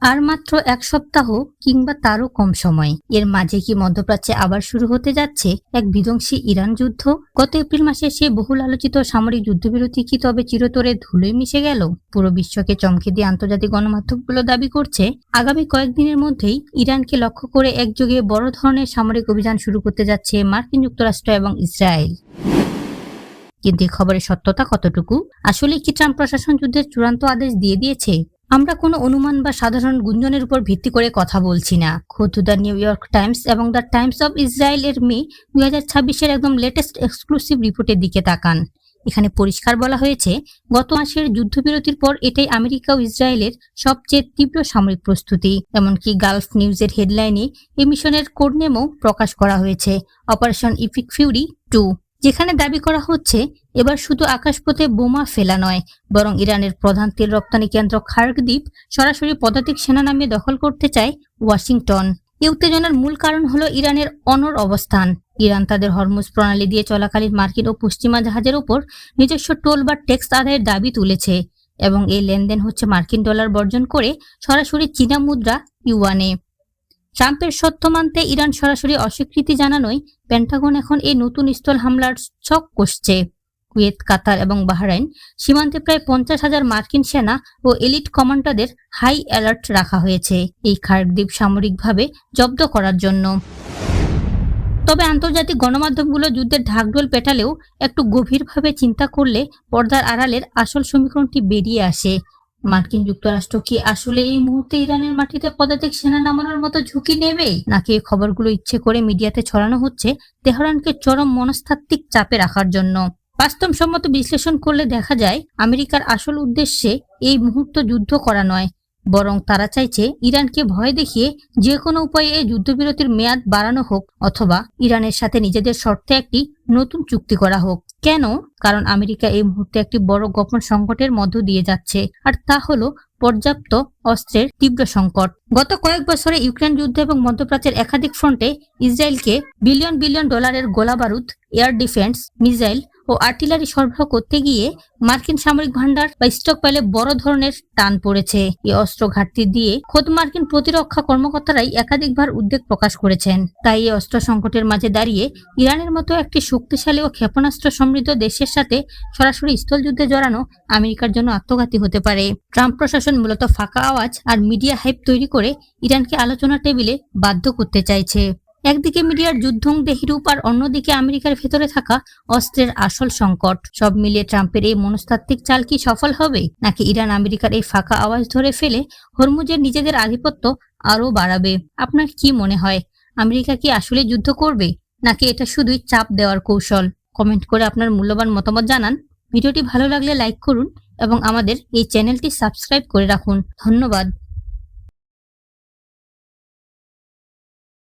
আর মাত্র এক সপ্তাহ কিংবা তারও কম সময়, এর মাঝে কি মধ্যপ্রাচ্যে আবার শুরু হতে যাচ্ছে এক বিধ্বংসী ইরান যুদ্ধ? গত এপ্রিল মাসে সে বহুল আলোচিত সামরিক যুদ্ধবিরতি কি তবে চিরতরে ধুলোয় মিশে গেল? পুরো বিশ্বকে চমকে দিয়ে আন্তর্জাতিক গণমাধ্যমগুলো দাবি করছে আগামী কয়েকদিনের মধ্যেই ইরানকে লক্ষ্য করে একযোগে বড় ধরনের সামরিক অভিযান শুরু করতে যাচ্ছে মার্কিন যুক্তরাষ্ট্র এবং ইসরায়েল। কিন্তু এই খবরের সত্যতা কতটুকু? আসলে কি ট্রাম্প প্রশাসন যুদ্ধের চূড়ান্ত আদেশ দিয়ে দিয়েছে? আমরা কোনো অনুমান বা সাধারণ গুঞ্জনের উপর ভিত্তি করে কথা বলছি না। খোদ দ্য নিউ ইয়র্ক টাইমস এবং দ্য টাইমস অব ইসরায়েল এর মে 2026-এর একদম লেটেস্ট এক্সক্লুসিভ রিপোর্টের দিকে তাকান। এখানে পরিষ্কার বলা হয়েছে, গত মাসের যুদ্ধবিরতির পর এটাই আমেরিকা ও ইসরায়েলের সবচেয়ে তীব্র সামরিক প্রস্তুতি। এমনকি গালফ নিউজের হেডলাইনে এই মিশনের কোডনেমও প্রকাশ করা হয়েছে, অপারেশন ইপিক ফিউরি 2, যেখানে দাবি করা হচ্ছে এবার শুধু আকাশপথে বোমা ফেলা নয়, বরং ইরানের প্রধান তেল রপ্তানি কেন্দ্র খার্ক দ্বীপ সরাসরি পদাতিক সেনা নামিয়ে দখল করতে চায় ওয়াশিংটন। এই উত্তেজনার মূল কারণ হলো ইরানের অনড় অবস্থান। ইরান তাদের হরমুজ প্রণালী দিয়ে চলাকালীন মার্কিন ও পশ্চিমা জাহাজের উপর নিজস্ব টোল বা ট্যাক্স আদায়ের দাবি তুলেছে, এবং এই লেনদেন হচ্ছে মার্কিন ডলার বর্জন করে সরাসরি চীনা মুদ্রা ইউয়ানে। ট্রাম্পের সত্য মানতে ইরান সরাসরি অস্বীকৃতি জানানোয় পেন্টাগন এখন এই নতুন স্থল হামলার ছক কষছে। কুয়েত, কাতার এবং বাহরাইন সীমান্তে প্রায় 50,000 মার্কিন সেনা ও এলিট কমান্ডারদের হাই অ্যালার্ট রাখা হয়েছে এই খার্ক দ্বীপ সামরিকভাবে জব্দ করার জন্য। তবে আন্তর্জাতিক গণমাধ্যমগুলো যুদ্ধের ঢাকঢোল পেটালেও একটু গভীরভাবে চিন্তা করলে পর্দার আড়ালের আসল সমীকরণটি বেরিয়ে আসে। মার্কিন যুক্তরাষ্ট্র কি আসলে এই মুহূর্তে ইরানের মাটিতে পদাতিক সেনা নামানোর মতো ঝুঁকি নেবে, নাকি এই খবরগুলো ইচ্ছে করে মিডিয়াতে ছড়ানো হচ্ছে তেহরানকে চরম মনস্তাত্ত্বিক চাপে রাখার জন্য? বাস্তবসম্মত বিশ্লেষণ করলে দেখা যায় আমেরিকার আসল উদ্দেশ্যে এই মুহূর্ত যুদ্ধ করা নয়, বরং তারা চাইছে ইরানকে ভয় দেখিয়ে যে কোনো উপায়ে এই যুদ্ধবিরতির মেয়াদ বাড়ানো হোক, অথবা ইরানের সাথে নিজেদের শর্তে একটি নতুন চুক্তি করা হোক। কেন? কারণ আমেরিকা এই মুহূর্তে একটি বড় গোপন সংকটের মধ্য দিয়ে যাচ্ছে, আর তা হলো পর্যাপ্ত অস্ত্রের তীব্র সংকট। গত কয়েক বছরে ইউক্রেন যুদ্ধ এবং মধ্যপ্রাচ্যের একাধিক ফ্রন্টে ইসরায়েলকে বিলিয়ন বিলিয়ন ডলারের গোলাবারুদ, এয়ার ডিফেন্স, মিসাইল ও আর্টিলারি সরবরাহ করতে গিয়ে মার্কিন সামরিক ভান্ডার বা স্টক পাইলে বড় ধরনের টান পড়েছে। এই অস্ত্র ঘাটতি দিয়ে খোদ মার্কিন প্রতিরক্ষা কর্মকর্তারাই একাধিকবার উদ্বেগ প্রকাশ করেছেন। তাই এই অস্ত্র সংকটের মাঝে দাঁড়িয়ে ইরানের মতো একটি শক্তিশালী ও ক্ষেপণাস্ত্র সমৃদ্ধ দেশের সাথে সরাসরি স্থলযুদ্ধে জড়ানো আমেরিকার জন্য আত্মঘাতী হতে পারে। ট্রাম্প প্রশাসন মূলত ফাঁকা আওয়াজ আর মিডিয়া হাইপ তৈরি করে ইরানকে আলোচনা টেবিলে বাধ্য করতে চাইছে। একদিকে মিডিয়ার যুদ্ধংদেহী রূপ আর অন্যদিকে আমেরিকার ভেতরে থাকা অস্ত্রের আসল সংকট। সব মিলিয়ে ট্রাম্পের এই মনস্তাত্ত্বিক চাল কি সফল হবে, নাকি ইরান আমেরিকার এই ফাঁকা আওয়াজ ধরে ফেলে হরমুজের নিজেদের আধিপত্য আরও বাড়াবে? আপনার কি মনে হয়, আমেরিকা কি আসলে যুদ্ধ করবে, নাকি এটা শুধুই চাপ দেওয়ার কৌশল? কমেন্ট করে আপনার মূল্যবান মতামত জানান। ভিডিওটি ভালো লাগলে লাইক করুন এবং আমাদের এই চ্যানেলটি সাবস্ক্রাইব করে রাখুন। ধন্যবাদ।